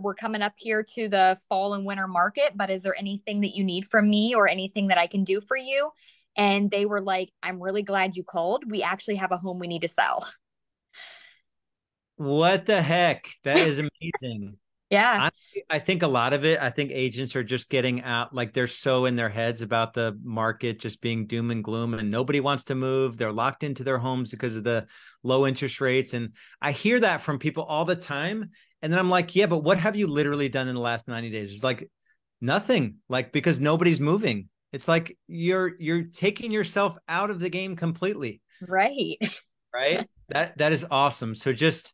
we're coming up here to the fall and winter market, but is there anything that you need from me or anything that I can do for you? And they were like, I'm really glad you called. We actually have a home we need to sell. What the heck? That is amazing. Yeah. I, I think a lot of it, I think agents are just getting out, like they're so in their heads about the market just being doom and gloom and nobody wants to move. They're locked into their homes because of the low interest rates. And I hear that from people all the time. And then I'm like, yeah, but what have you literally done in the last 90 days? It's like nothing, like because nobody's moving. It's like you're taking yourself out of the game completely, Right. right? That is awesome. So just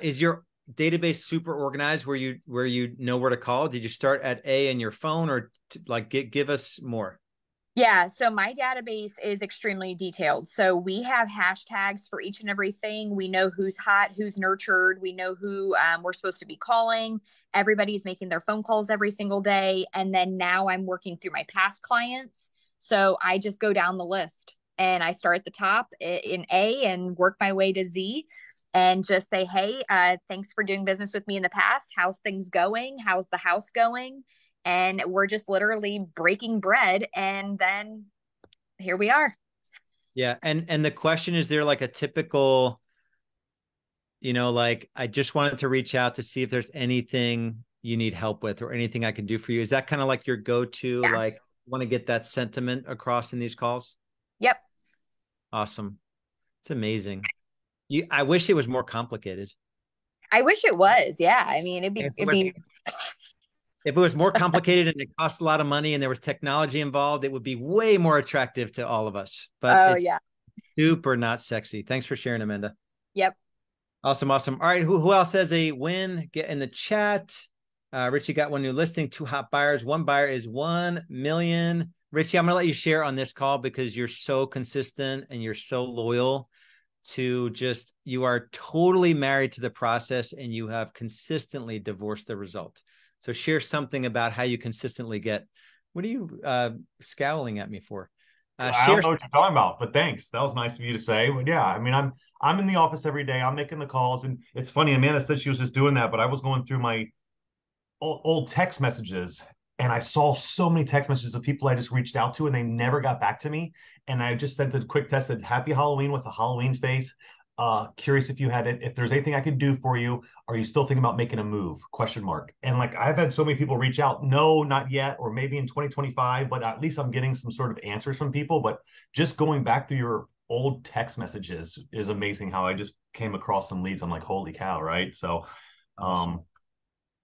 is your database super organized where you know where to call? Did you start at A in your phone or like give us more? Yeah, so my database is extremely detailed. So we have hashtags for each and everything. We know who's hot, who's nurtured. We know who we're supposed to be calling. Everybody's making their phone calls every single day. And then now I'm working through my past clients. So I just go down the list and I start at the top in A and work my way to Z and just say, hey, thanks for doing business with me in the past. How's things going? How's the house going? And we're just literally breaking bread and then here we are. Yeah, and the question is there like a typical, like I just wanted to reach out to see if there's anything you need help with or anything I can do for you. Is that kind of like your go-to, Yeah. like want to get that sentiment across in these calls? Yep. Awesome. It's amazing. I wish it was more complicated. I wish it was. Yeah. I mean, If it it'd was be if it was more complicated and it cost a lot of money and there was technology involved, it would be way more attractive to all of us. But oh it's yeah. super not sexy. Thanks for sharing, Amanda. Yep. Awesome, awesome. All right, who else has a win? Get in the chat. Richie got one new listing, two hot buyers. One buyer is 1 million. Richie, I'm gonna let you share on this call because you're so consistent and you're so loyal to just you are totally married to the process and you have consistently divorced the result. So share something about how you consistently get. What are you scowling at me for? I Share. don't know what you're talking about, but thanks. That was nice of you to say. But yeah, I mean, I'm in the office every day. I'm making the calls, and it's funny. Amanda said she was just doing that, but I was going through my old text messages, and I saw so many text messages of people I just reached out to, and they never got back to me. And I just sent a quick text that Happy Halloween with a Halloween face. Curious if you had it. If there's anything I could do for you, are you still thinking about making a move? Question mark. And like I've had so many people reach out, no, not yet, or maybe in 2025, but at least I'm getting some sort of answers from people. But just going back through your old text messages is amazing how I just came across some leads. I'm like, holy cow, right? So Awesome. um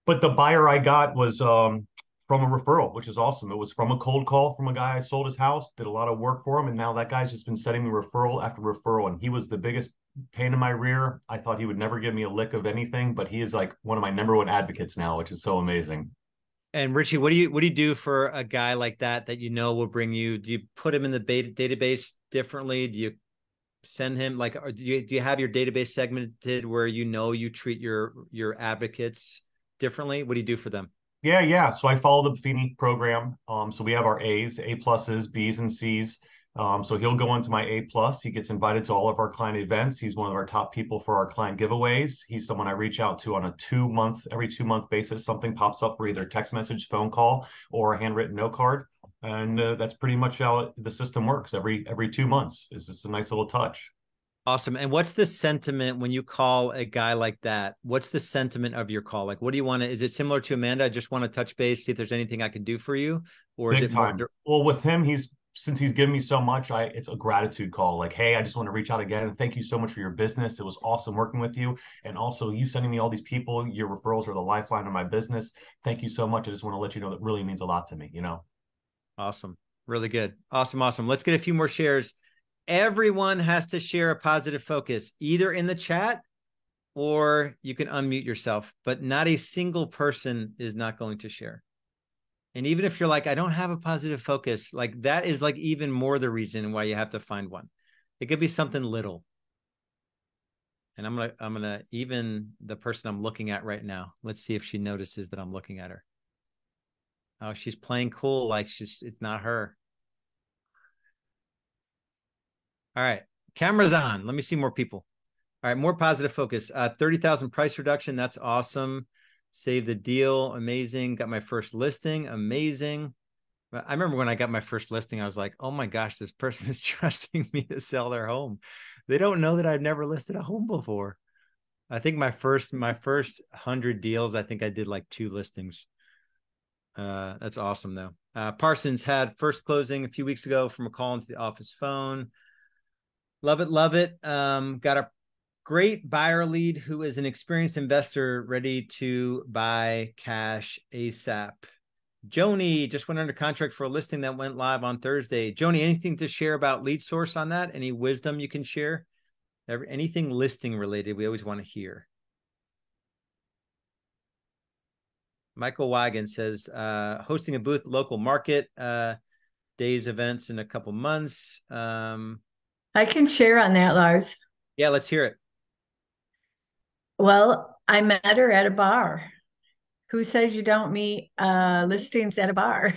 but the buyer I got was from a referral, which is awesome. It was from a cold call from a guy I sold his house, did a lot of work for him, and now that guy's just been sending me referral after referral, and he was the biggest pain in my rear. I thought he would never give me a lick of anything, but he is like one of my number one advocates now, which is so amazing. And Richie, what do you do for a guy like that you know will bring you? Do you put him in the database differently? Do you send him like or do you have your database segmented where you treat your advocates differently? What do you do for them? Yeah, yeah. So I follow the Buffini program. So we have our A's, A pluses, B's, and C's. So he'll go into my A plus. He gets invited to all of our client events. He's one of our top people for our client giveaways. He's someone I reach out to on a every 2 month basis. Something pops up for either text message, phone call, or a handwritten note card. And that's pretty much how the system works. Every 2 months is just a nice little touch. Awesome. And what's the sentiment when you call a guy like that? What's the sentiment of your call? Like, what do you want to? Is it similar to Amanda? I just want to touch base, see if there's anything I can do for you, or is Big it more? time. Well, with him, he's since he's given me so much, I it's a gratitude call. Like, hey, I just want to reach out again. Thank you so much for your business. It was awesome working with you. And also you sending me all these people. Your referrals are the lifeline of my business. Thank you so much. I just want to let you know that really means a lot to me, you know. Awesome. Really good. Awesome. Awesome. Let's get a few more shares. Everyone has to share a positive focus, either in the chat or you can unmute yourself, but not a single person is not going to share. And even if you're like, I don't have a positive focus, like that is like even more the reason why you have to find one. It could be something little. And I'm gonna even the person I'm looking at right now. Let's see if she notices that I'm looking at her. Oh, she's playing cool, like it's not her. All right, camera's on. Let me see more people. All right, more positive focus. 30,000 price reduction. That's awesome. Save the deal. Amazing. Got my first listing. Amazing. I remember when I got my first listing, I was like, oh my gosh, this person is trusting me to sell their home. They don't know that I've never listed a home before. I think my first 100 deals, I think I did like 2 listings. That's awesome though. Parsons had first closing a few weeks ago from a call into the office phone. Love it. Love it. Got a great buyer lead who is an experienced investor ready to buy cash ASAP. Joni just went under contract for a listing that went live on Thursday. Joni, anything to share about lead source on that? Any wisdom you can share? Anything listing related, we always want to hear. Michael Wagon says, hosting a booth, local market, days events in a couple months. I can share on that, Lars. Yeah, let's hear it. Well, I met her at a bar. Who says you don't meet listings at a bar?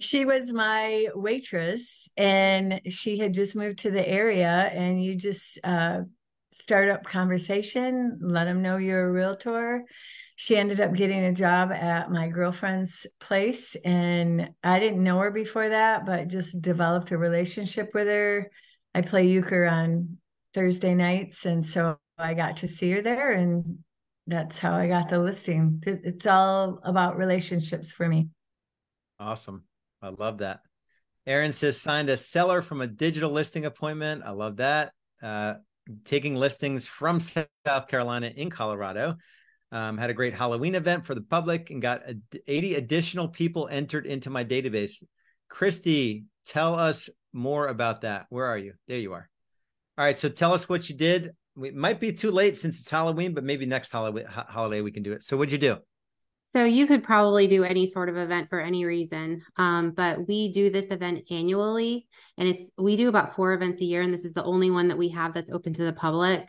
She was my waitress, and she had just moved to the area, and you just start up conversation, let them know you're a realtor. She ended up getting a job at my girlfriend's place, and I didn't know her before that, but just developed a relationship with her. I play euchre on Thursday nights, and so I got to see her there, and that's how I got the listing. It's all about relationships for me. Awesome. I love that. Aaron says, signed a seller from a digital listing appointment. I love that. Taking listings from South Carolina in Colorado. Had a great Halloween event for the public and got 80 additional people entered into my database. Christy, tell us more about that. Where are you? There you are. All right. So tell us what you did. It might be too late since it's Halloween, but maybe next holiday we can do it. So what'd you do? So you could probably do any sort of event for any reason. But we do this event annually, and we do about 4 events a year. And this is the only one that we have that's open to the public.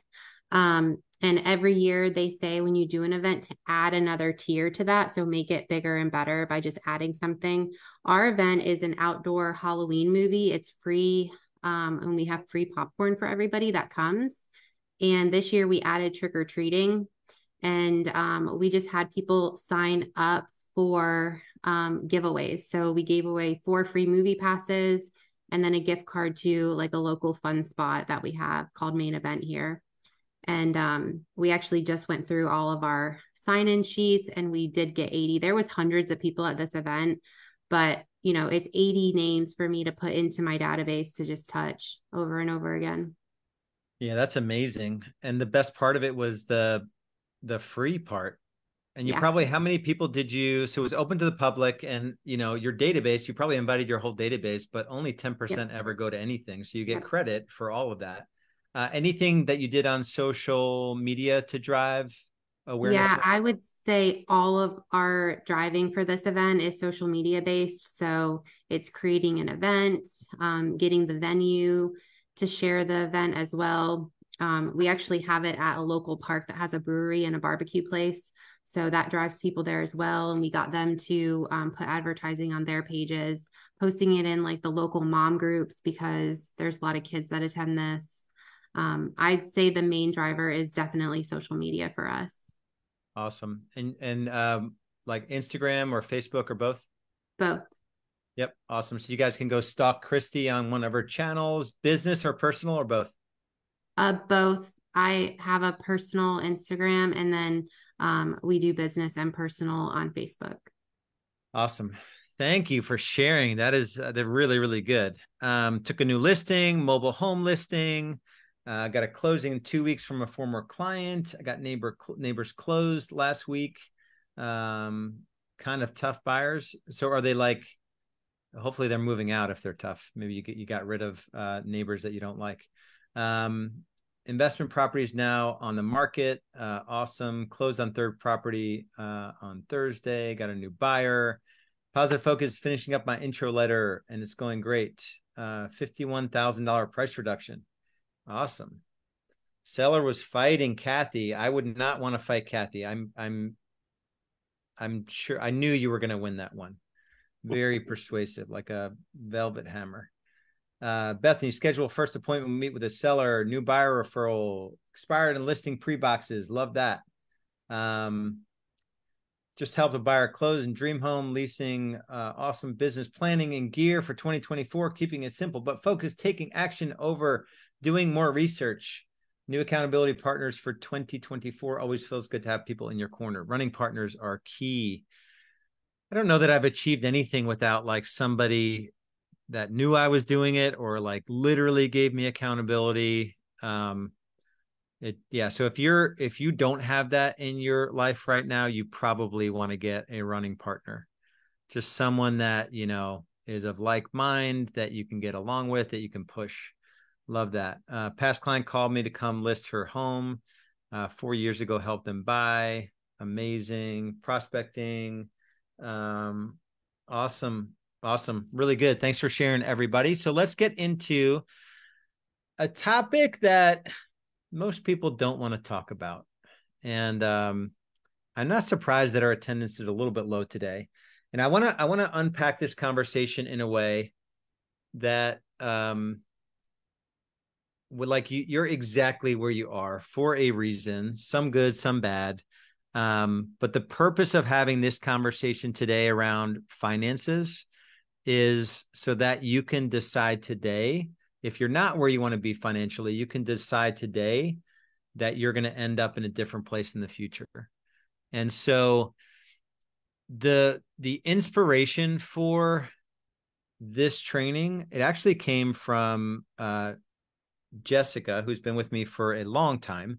And every year they say when you do an event to add another tier to that. So make it bigger and better by just adding something. Our event is an outdoor Halloween movie. It's free. And we have free popcorn for everybody that comes. And this year we added trick-or-treating, and we just had people sign up for giveaways. So we gave away 4 free movie passes and then a gift card to like a local fun spot that we have called Main Event here. And we actually just went through all of our sign-in sheets, and we did get 80. There was hundreds of people at this event, but it's 80 names for me to put into my database to just touch over and over again. Yeah, that's amazing. And the best part of it was the free part. And you probably, how many people did you, so it was open to the public, and your database, you probably invited your whole database, but only 10% ever go to anything. So you get credit for all of that. Anything that you did on social media to drive awareness? Yeah, I would say all of our driving for this event is social media based. So it's creating an event, getting the venue to share the event as well. We actually have it at a local park that has a brewery and a barbecue place. So that drives people there as well. And we got them to put advertising on their pages, posting it in like the local mom groups, because there's a lot of kids that attend this. I'd say the main driver is definitely social media for us. Awesome. And like Instagram or Facebook or both? Both. Yep. Awesome. So you guys can go stalk Christy on one of her channels, business or personal, or both? Both. I have a personal Instagram, and then we do business and personal on Facebook. Awesome. Thank you for sharing. They're really, really good. Took a new listing, mobile home listing. Got a closing in 2 weeks from a former client. I got neighbors closed last week. Kind of tough buyers. So are they like, hopefully they're moving out if they're tough. Maybe you got rid of neighbors that you don't like. Investment properties now on the market. Awesome. Closed on third property on Thursday. Got a new buyer. Positive Focus finishing up my intro letter, and it's going great. $51,000 price reduction. Awesome. Seller was fighting Kathy. I would not want to fight Kathy. I'm sure I knew you were going to win that one. Very persuasive, like a velvet hammer. Bethany, schedule first appointment, meet with a seller, new buyer referral, expired and listing pre-boxes. Love that. just helped a buyer close and dream home, leasing, awesome business planning and gear for 2024, keeping it simple, but focus, taking action over doing more research. New accountability partners for 2024. Always feels good to have people in your corner. Running partners are key. I don't know that I've achieved anything without like somebody that knew I was doing it or like literally gave me accountability. So if you don't have that in your life right now, you probably want to get a running partner, just someone that, you know, is of like mind, that you can get along with, that you can push. Love that. Past client called me to come list her home 4 years ago, helped them buy. Amazing. Prospecting. Awesome. Really good. Thanks for sharing, everybody. So let's get into a topic that most people don't want to talk about. And I'm not surprised that our attendance is a little bit low today. And I want to unpack this conversation in a way that would like you're exactly where you are for a reason, some good, some bad. But the purpose of having this conversation today around finances is so that you can decide today, if you're not where you want to be financially, you can decide today that you're going to end up in a different place in the future. And so the inspiration for this training, it actually came from Jessica, who's been with me for a long time,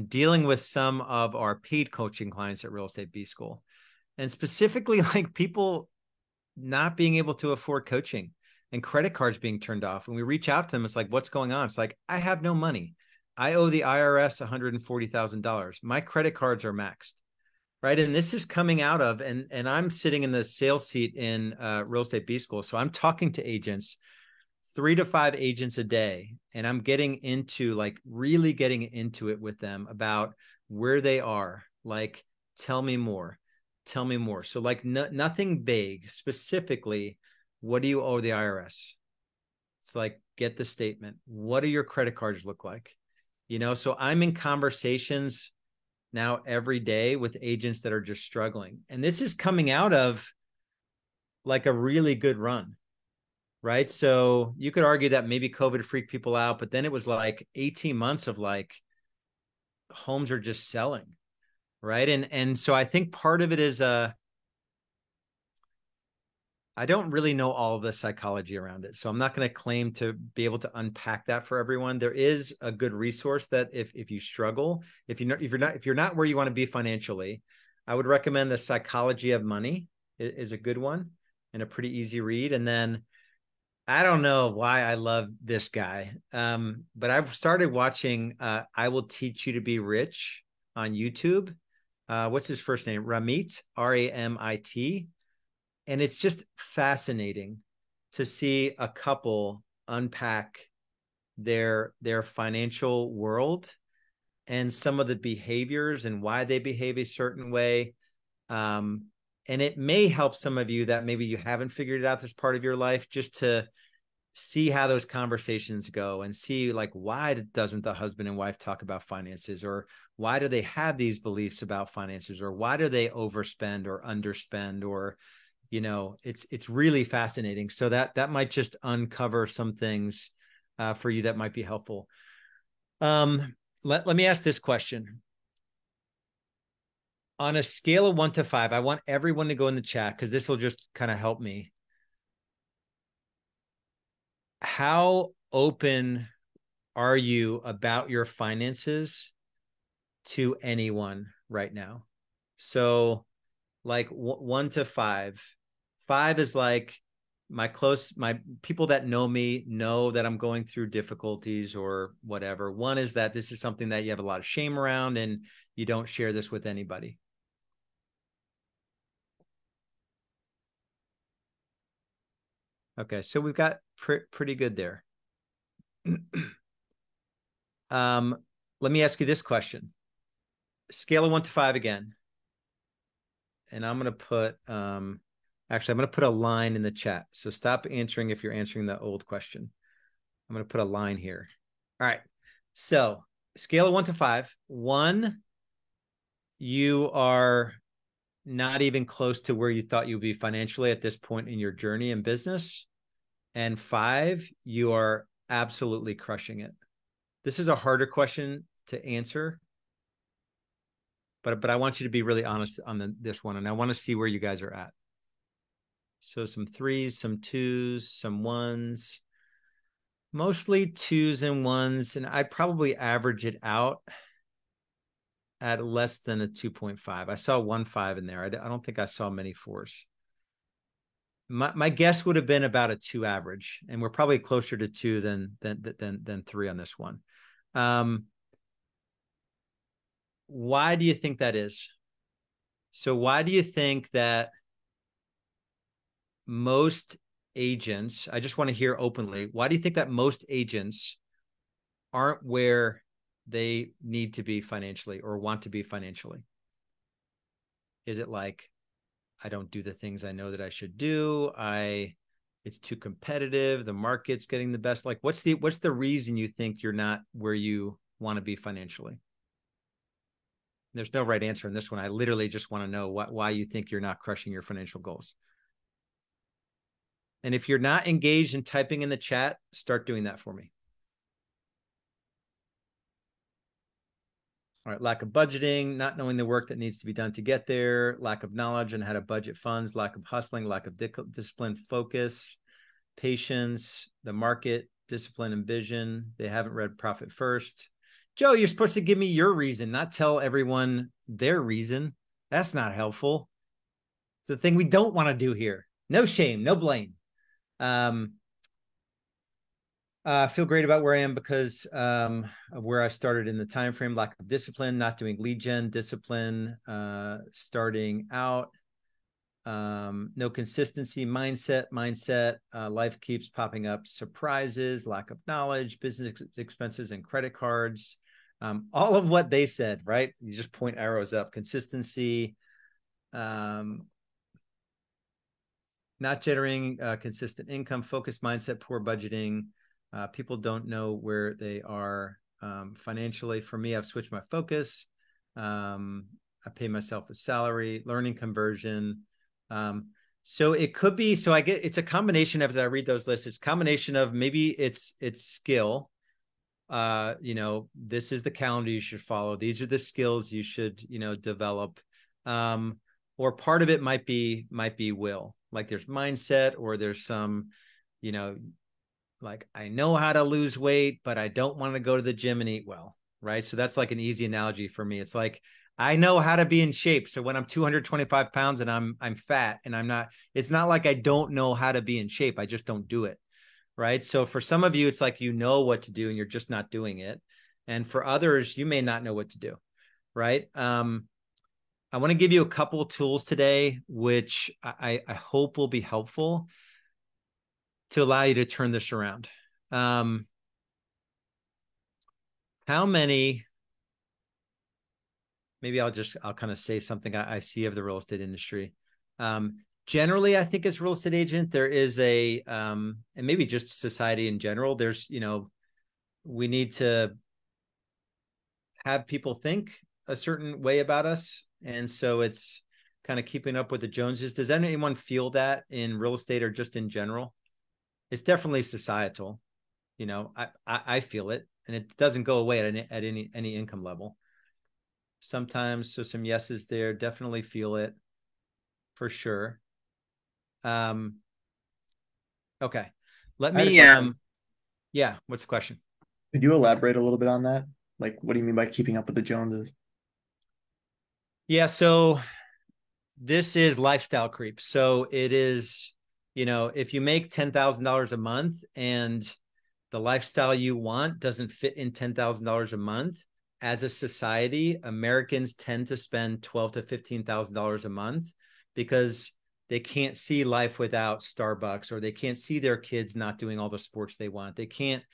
dealing with some of our paid coaching clients at Real Estate B School, and specifically like people not being able to afford coaching and credit cards being turned off. When we reach out to them, it's like, what's going on? It's like, I have no money. I owe the IRS $140,000. My credit cards are maxed, right? And this is coming out of, and I'm sitting in the sales seat in Real Estate B School. So I'm talking to agents, 3 to 5 agents a day. And I'm getting into like really getting into it with them about where they are. Like, tell me more. So like nothing vague, specifically, what do you owe the IRS? It's like, get the statement. What do your credit cards look like? You know, so I'm in conversations now every day with agents that are just struggling. And this is coming out of like a really good run, right? So you could argue that maybe COVID freaked people out, but then it was like 18 months of like homes are just selling, right? And so I think part of it is I don't really know all of the psychology around it, so I'm not going to claim to be able to unpack that for everyone. There is a good resource that if you struggle, if you're not where you want to be financially, I would recommend The Psychology of Money is a good one and a pretty easy read. And then I don't know why I love this guy, but I've started watching I Will Teach You to Be Rich on YouTube. What's his first name? Ramit, Ramit. And it's just fascinating to see a couple unpack their financial world and some of the behaviors and why they behave a certain way. And it may help some of you that maybe you haven't figured it out this part of your life, just to see how those conversations go and see like, why doesn't the husband and wife talk about finances, or why do they have these beliefs about finances, or why do they overspend or underspend, or you know, it's really fascinating. So that might just uncover some things for you that might be helpful. Let me ask this question. On a scale of 1 to 5, I want everyone to go in the chat because this will just kind of help me. How open are you about your finances to anyone right now? So like 1 to 5. 5 is like my people that know me know that I'm going through difficulties or whatever. 1 is that this is something that you have a lot of shame around and you don't share this with anybody. Okay, so we've got pretty good there. Let me ask you this question. Scale of 1 to 5 again. And I'm going to put, actually, I'm going to put a line in the chat. So stop answering if you're answering the old question. I'm going to put a line here. All right. So scale of 1 to 5. 1, you are not even close to where you thought you'd be financially at this point in your journey in business. And 5, you are absolutely crushing it. This is a harder question to answer, but I want you to be really honest on this one, and I want to see where you guys are at. So some 3s, some 2s, some 1s, mostly 2s and 1s, and I'd probably average it out at less than a 2.5. I saw 1.5 in there. I don't think I saw many 4s. My guess would have been about a 2 average, and we're probably closer to 2 than 3 on this one. Why do you think that is? So why do you think that most agents, I just want to hear openly, why do you think that most agents aren't where they need to be financially or want to be financially? Is it like, I don't do the things I know that I should do? It's too competitive. The market's getting the best. Like, what's the reason you think you're not where you want to be financially? There's no right answer in this one. I literally just want to know why you think you're not crushing your financial goals. And if you're not engaged in typing in the chat, start doing that for me. All right, lack of budgeting, not knowing the work that needs to be done to get there, lack of knowledge on how to budget funds, lack of hustling, lack of discipline, focus, patience, the market, discipline and vision. They haven't read Profit First. Joe, you're supposed to give me your reason, not tell everyone their reason. That's not helpful. It's the thing we don't want to do here. No shame, no blame. I feel great about where I am because of where I started in the time frame. Lack of discipline, not doing lead gen, discipline, starting out, no consistency, mindset. Life keeps popping up, surprises, lack of knowledge, business expenses, and credit cards. All of what they said, right? You just point arrows up. Consistency, not generating consistent income, focused mindset, poor budgeting. People don't know where they are financially. For me, I've switched my focus. I pay myself a salary, learning conversion. So it could be, so I get, it's a combination of, as I read those lists, it's a combination of maybe it's skill. This is the calendar you should follow. These are the skills you should, develop. Or part of it might be will. Like there's mindset, or there's some, like I know how to lose weight, but I don't want to go to the gym and eat well, right? So that's like an easy analogy for me. It's like, I know how to be in shape. So when I'm 225 pounds and I'm fat and I'm not, it's not like I don't know how to be in shape. I just don't do it, right? So for some of you, it's like, you know what to do and you're just not doing it. And for others, you may not know what to do, right? I want to give you a couple of tools today, which I hope will be helpful to allow you to turn this around. How many, maybe I'll kind of say something I see of the real estate industry. Generally, I think as real estate agent, there is and maybe just society in general, there's, we need to have people think a certain way about us. And so it's kind of keeping up with the Joneses. Does anyone feel that in real estate or just in general? It's definitely societal. I feel it, and it doesn't go away at any income level. Sometimes, so some yeses there, definitely feel it for sure. Okay. Let me, yeah. What's the question? Could you elaborate a little bit on that? Like, what do you mean by keeping up with the Joneses? Yeah. So this is lifestyle creep. So it is, if you make $10,000 a month and the lifestyle you want doesn't fit in $10,000 a month, as a society, Americans tend to spend $12,000 to $15,000 a month because they can't see life without Starbucks, or they can't see their kids not doing all the sports they want. They can't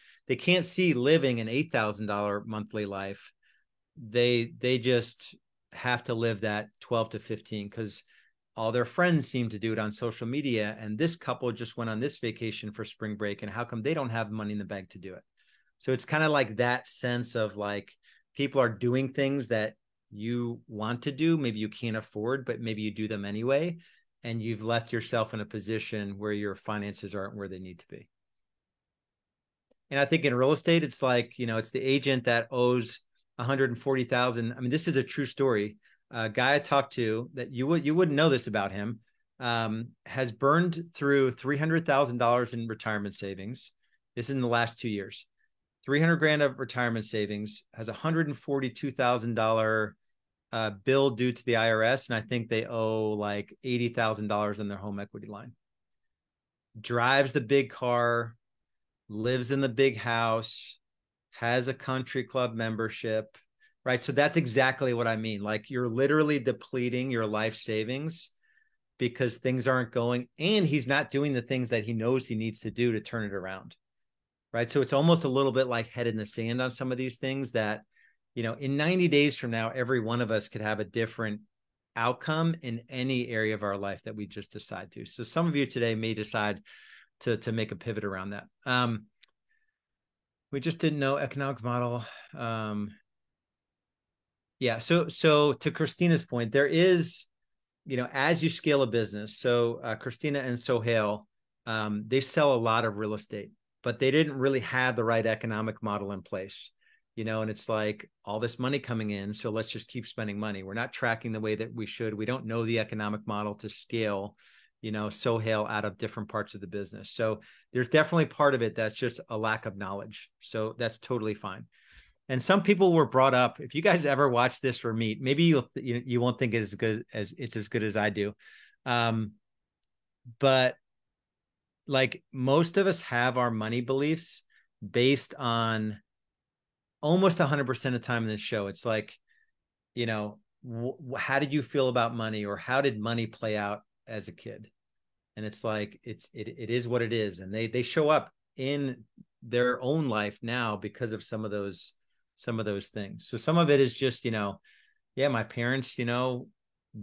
see living an $8,000 monthly life. They just have to live that 12 to 15 because all their friends seem to do it on social media. And this couple just went on this vacation for spring break, and how come they don't have money in the bank to do it? So it's kind of like that sense of like, people are doing things that you want to do, maybe you can't afford, but maybe you do them anyway. And you've left yourself in a position where your finances aren't where they need to be. And I think in real estate, it's like, it's the agent that owes 140,000. I mean, this is a true story. A guy I talked to that you wouldn't know this about him, has burned through $300,000 in retirement savings. This is in the last 2 years. 300 grand of retirement savings, has $142,000 bill due to the IRS, and I think they owe like $80,000 in their home equity line. Drives the big car, lives in the big house, has a country club membership, right? So that's exactly what I mean. Like, you're literally depleting your life savings because things aren't going, and he's not doing the things that he knows he needs to do to turn it around, right? So it's almost a little bit like head in the sand on some of these things that, in 90 days from now, every one of us could have a different outcome in any area of our life that we just decide to. So some of you today may decide to make a pivot around that. We just didn't know economic model. Yeah. So to Christina's point, there is, as you scale a business. So Christina and Sohail, they sell a lot of real estate, but they didn't really have the right economic model in place. And it's like all this money coming in, so let's just keep spending money. We're not tracking the way that we should. We don't know the economic model to scale, Sohail out of different parts of the business. So there's definitely part of it that's just a lack of knowledge. So that's totally fine. And some people were brought up. If you guys ever watch this or meet, maybe you won't think it's as good as I do. But like, most of us have our money beliefs based on almost 100% of the time in this show. It's like, how did you feel about money, or how did money play out as a kid? And it's like, it is what it is. And they show up in their own life now because of some of those things. So some of it is just, yeah, my parents,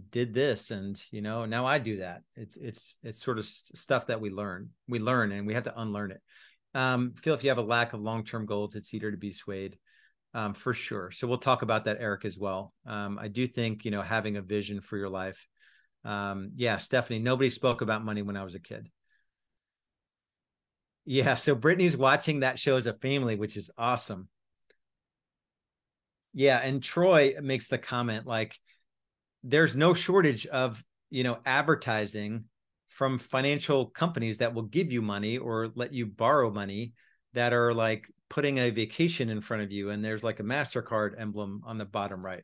did this, and, now I do that. It's sort of stuff that we learn and we have to unlearn it. Phil, if you have a lack of long-term goals, it's easier to be swayed, for sure. So we'll talk about that, Eric, as well. I do think, having a vision for your life. Yeah, Stephanie, nobody spoke about money when I was a kid. Yeah. So Brittany's watching that show as a family, which is awesome. Yeah. And Troy makes the comment, like, there's no shortage of, advertising from financial companies that will give you money or let you borrow money, that are like putting a vacation in front of you, and there's like a MasterCard emblem on the bottom right.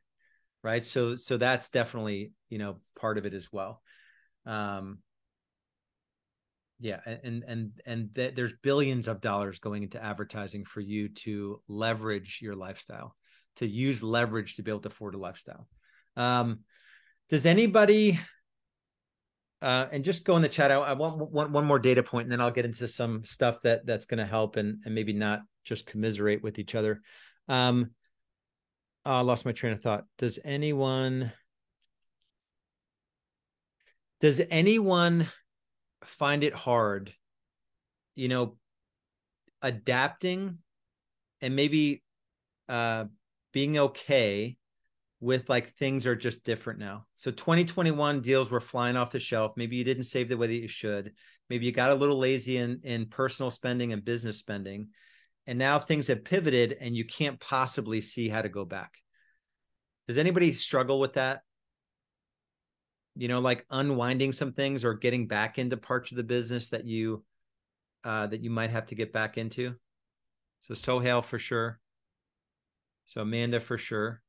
Right. So that's definitely, part of it as well. Yeah. And there's billions of dollars going into advertising for you to leverage your lifestyle, to use leverage to be able to afford a lifestyle. Does anybody, and just go in the chat. I want one more data point, and then I'll get into some stuff that's going to help and maybe not just commiserate with each other. I lost my train of thought. Does anyone find it hard, adapting and maybe being okay with, like, things are just different now? So 2021 deals were flying off the shelf. Maybe you didn't save the way that you should. Maybe you got a little lazy in personal spending and business spending. And now things have pivoted and you can't possibly see how to go back. Does anybody struggle with that? Like unwinding some things or getting back into parts of the business that you might have to get back into. So Sohail for sure. So Amanda for sure.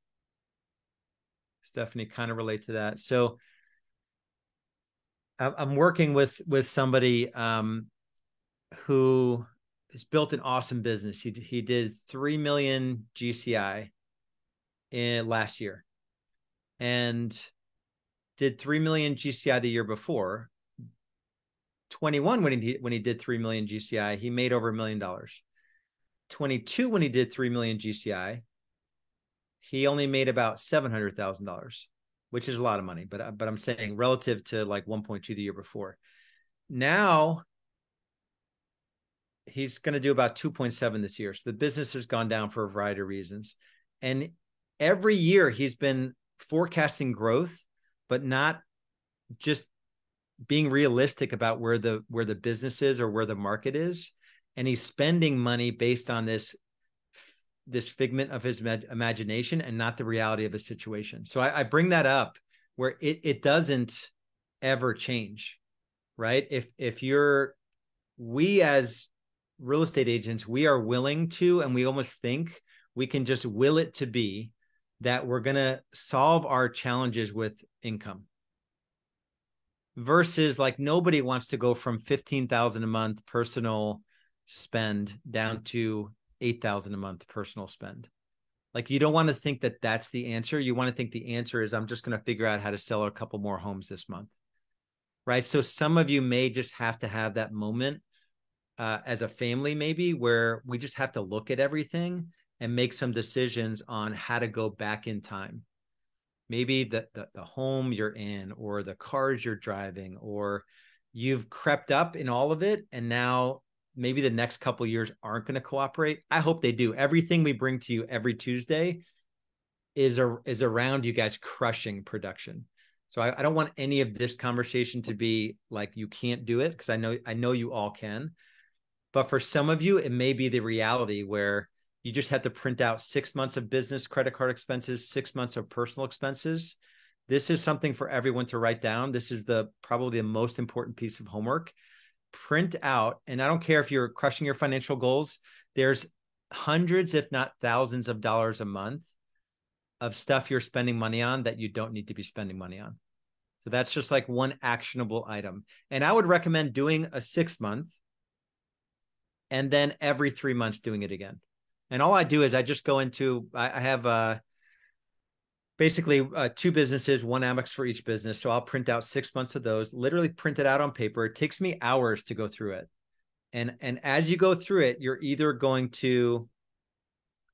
Stephanie kind of relate to that. So I'm working with somebody who has built an awesome business. He did 3 million GCI in last year, and did 3 million GCI the year before. 21, when he did 3 million GCI, he made over $1 million. 22, when he did 3 million GCI, he only made about $700,000, which is a lot of money, but I'm saying relative to like 1.2 the year before. Now he's going to do about 2.7 this year. So the business has gone down for a variety of reasons. And every year he's been forecasting growth, but not just being realistic about where the business is or where the market is. And he's spending money based on this figment of his imagination and not the reality of his situation. So I bring that up where it doesn't ever change, right? We as real estate agents, we are willing to, and we almost think we can just will it to be that we're going to solve our challenges with income. Versus like nobody wants to go from 15,000 a month personal spend down to 8,000 a month personal spend. Like you don't want to think that that's the answer. You want to think the answer is I'm just going to figure out how to sell a couple more homes this month. Right. So some of you may just have to have that moment as a family, maybe where we just have to look at everything and make some decisions on how to go back in time. Maybe the home you're in or the cars you're driving, or you've crept up in all of it. And now maybe the next couple of years aren't going to cooperate. I hope they do. Everything we bring to you every Tuesday is around you guys crushing production. So I don't want any of this conversation to be like, you can't do it, because I know you all can. But for some of you, it may be the reality where you just have to print out 6 months of business credit card expenses, 6 months of personal expenses. This is something for everyone to write down. This is probably the most important piece of homework. Print out, and I don't care if you're crushing your financial goals, there's hundreds, if not thousands of dollars a month of stuff you're spending money on that you don't need to be spending money on. So that's just like one actionable item. And I would recommend doing a 6 month and then every 3 months doing it again. And all I do is I just go into, I have basically 2 businesses, 1 Amex for each business. So I'll print out 6 months of those, literally print it out on paper. It takes me hours to go through it. And as you go through it, you're either going to,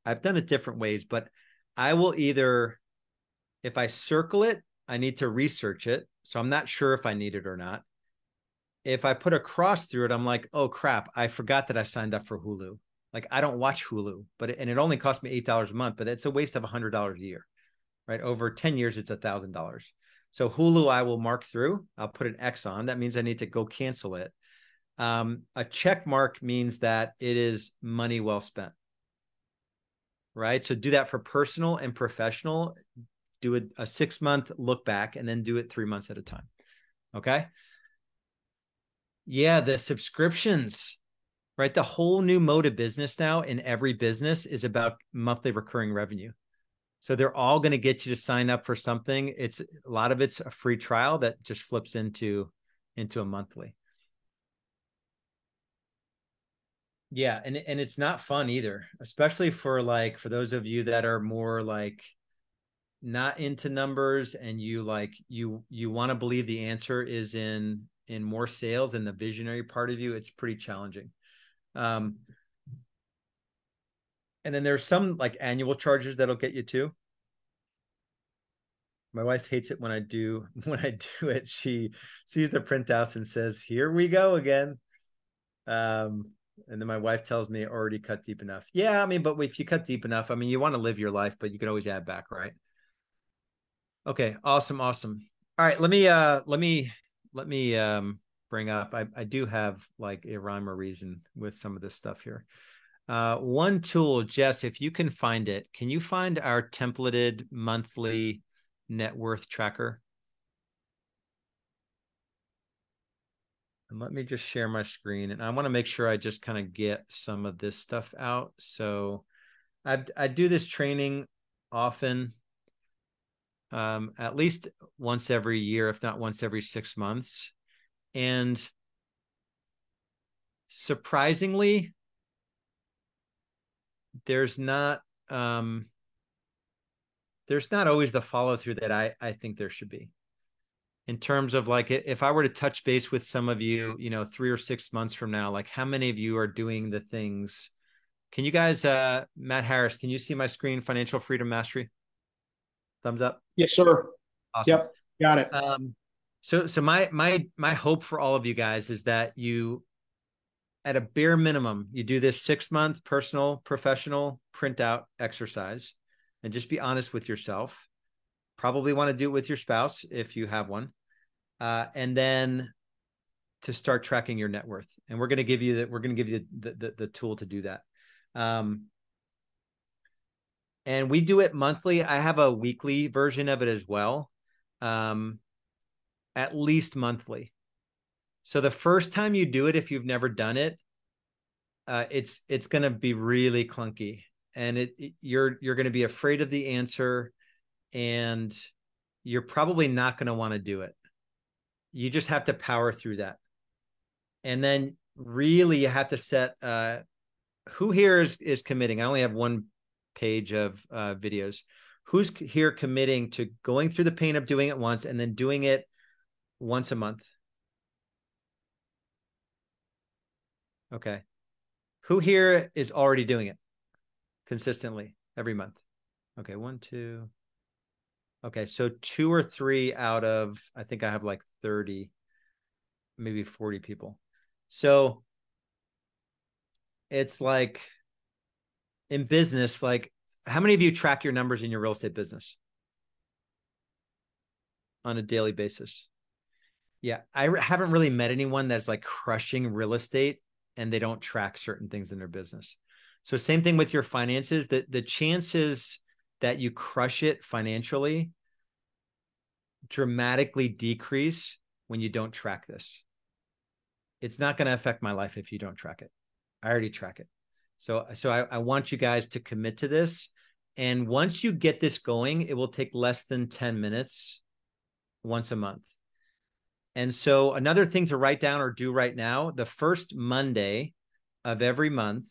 I've done it different ways, but I will either, if I circle it, I need to research it. So I'm not sure if I need it or not. If I put a cross through it, I'm like, oh crap, I forgot that I signed up for Hulu. Like I don't watch Hulu, and it only cost me $8 a month, but it's a waste of $100 a year, right? Over 10 years, it's $1,000. So Hulu, I will mark through. I'll put an X on. That means I need to go cancel it. A check mark means that it is money well spent, right? So do that for personal and professional. Do a 6 month look back and then do it 3 months at a time. Okay. Yeah. The subscriptions, right? The whole new mode of business now in every business is about monthly recurring revenue. So they're all going to get you to sign up for something. A lot of it's a free trial that just flips into a monthly. Yeah. And it's not fun either, especially for those of you that are more like not into numbers and you want to believe the answer is in more sales and the visionary part of you. It's pretty challenging. And then there's some like annual charges that'll get you too. My wife hates it when I do it. She sees the printouts and says, "Here we go again." And then my wife tells me, "Already cut deep enough." Yeah, I mean, but if you cut deep enough, I mean, you want to live your life, but you can always add back, right? Okay, awesome. All right, let me bring up. I do have like a rhyme or reason with some of this stuff here. One tool, Jess, if you can find it, can you find our templated monthly net worth tracker? And let me just share my screen. And I want to make sure I just kind of get some of this stuff out. So I do this training often, at least once every year, if not once every 6 months. And surprisingly, there's not always the follow through that I think there should be. In terms of like, if I were to touch base with some of you, 3 or 6 months from now, like how many of you are doing the things? Can you guys, Matt Harris, can you see my screen? Financial Freedom Mastery. Thumbs up. Yes, sir. Awesome. Yep. Got it. So my hope for all of you guys is that you, at a bare minimum, you do this 6 month personal, professional printout exercise and just be honest with yourself. Probably want to do it with your spouse if you have one. And then to start tracking your net worth. And we're going to give you that. We're going to give you the tool to do that. And we do it monthly. I have a weekly version of it as well. At least monthly. So the first time you do it, if you've never done it, it's going to be really clunky, and you're going to be afraid of the answer, and you're probably not going to want to do it. You just have to power through that. And then really you have to set, who here is committing? I only have one page of videos. Who's here committing to going through the pain of doing it once and then doing it once a month? Okay. Who here is already doing it consistently every month? Okay, 1, 2. Okay, so 2 or 3 out of, I think I have like 30, maybe 40 people. So it's like in business, like how many of you track your numbers in your real estate business on a daily basis? Yeah, I haven't really met anyone that's like crushing real estate and they don't track certain things in their business. So same thing with your finances, the chances that you crush it financially dramatically decrease when you don't track this. It's not going to affect my life if you don't track it. I already track it. So I want you guys to commit to this. And once you get this going, it will take less than 10 minutes once a month. And so another thing to write down or do right now, the first Monday of every month,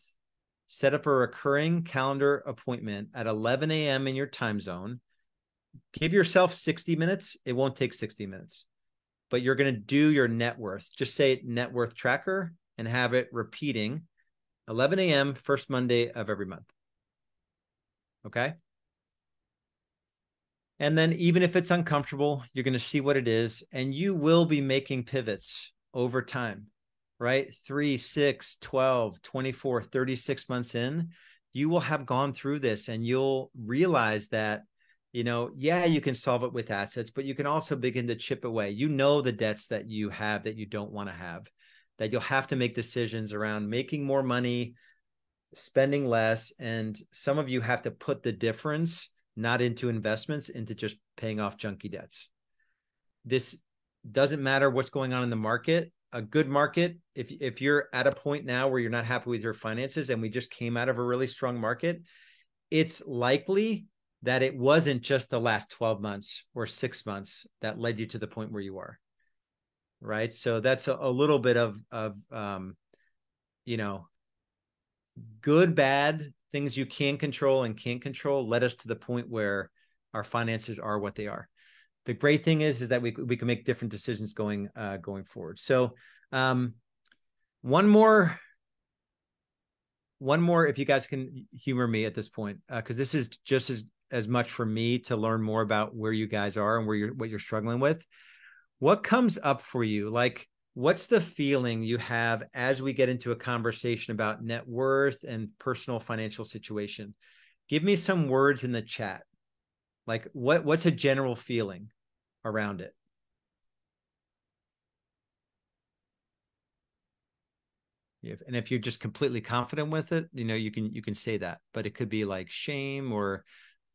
set up a recurring calendar appointment at 11 a.m. in your time zone. Give yourself 60 minutes. It won't take 60 minutes, but you're going to do your net worth. Just say net worth tracker and have it repeating 11 a.m. first Monday of every month. Okay. And then even if it's uncomfortable, you're going to see what it is, and you will be making pivots over time, right? 3, 6, 12, 24, 36 months in, you will have gone through this and you'll realize that, yeah, you can solve it with assets, but you can also begin to chip away. You know the debts that you have that you don't want to have, that you'll have to make decisions around making more money, spending less, and some of you have to put the difference not into investments, into just paying off junky debts. This doesn't matter what's going on in the market. A good market, if you're at a point now where you're not happy with your finances and we just came out of a really strong market, it's likely that it wasn't just the last 12 months or 6 months that led you to the point where you are, right? So that's a little bit of good, bad, things you can control and can't control led us to the point where our finances are what they are. The great thing is that we can make different decisions going forward. So one more, if you guys can humor me at this point, because this is just as much for me to learn more about where you guys are and what you're struggling with. What comes up for you? Like, what's the feeling you have as we get into a conversation about net worth and personal financial situation? Give me some words in the chat. Like what's a general feeling around it? And if you're just completely confident with it, you can say that, but it could be like shame or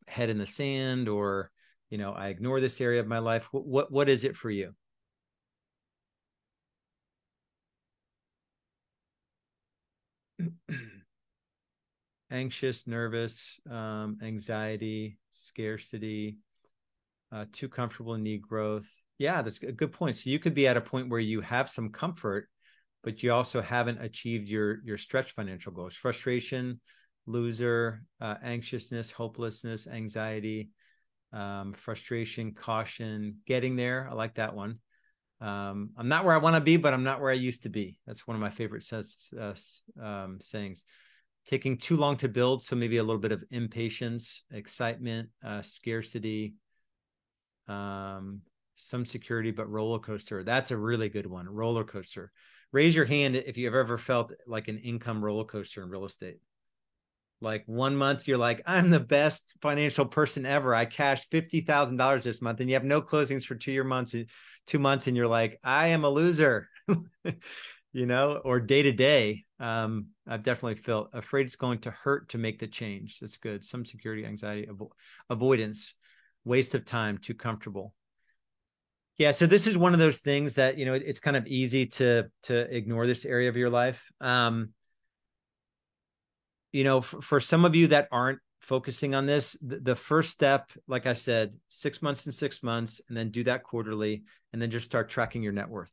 head in the sand, or, I ignore this area of my life. What is it for you? Anxious, nervous, anxiety, scarcity, too comfortable, need growth. Yeah, that's a good point. So you could be at a point where you have some comfort, but you also haven't achieved your stretch financial goals. Frustration, loser, anxiousness, hopelessness, anxiety, frustration, caution, getting there. I like that one. I'm not where I want to be, but I'm not where I used to be. That's one of my favorite sayings. Taking too long to build, so maybe a little bit of impatience, excitement, scarcity, some security, but roller coaster. That's a really good one. Roller coaster. Raise your hand if you've ever felt like an income roller coaster in real estate. Like 1 month, you're like, I'm the best financial person ever. I cashed $50,000 this month, and you have no closings for 2 months, and you're like, I am a loser, or day to day. I've definitely felt afraid it's going to hurt to make the change. That's good. Some security, anxiety, avoidance, waste of time, too comfortable. Yeah. So this is one of those things that, it's kind of easy to ignore this area of your life. For some of you that aren't focusing on this, the first step, like I said, 6 months and 6 months, and then do that quarterly, and then just start tracking your net worth.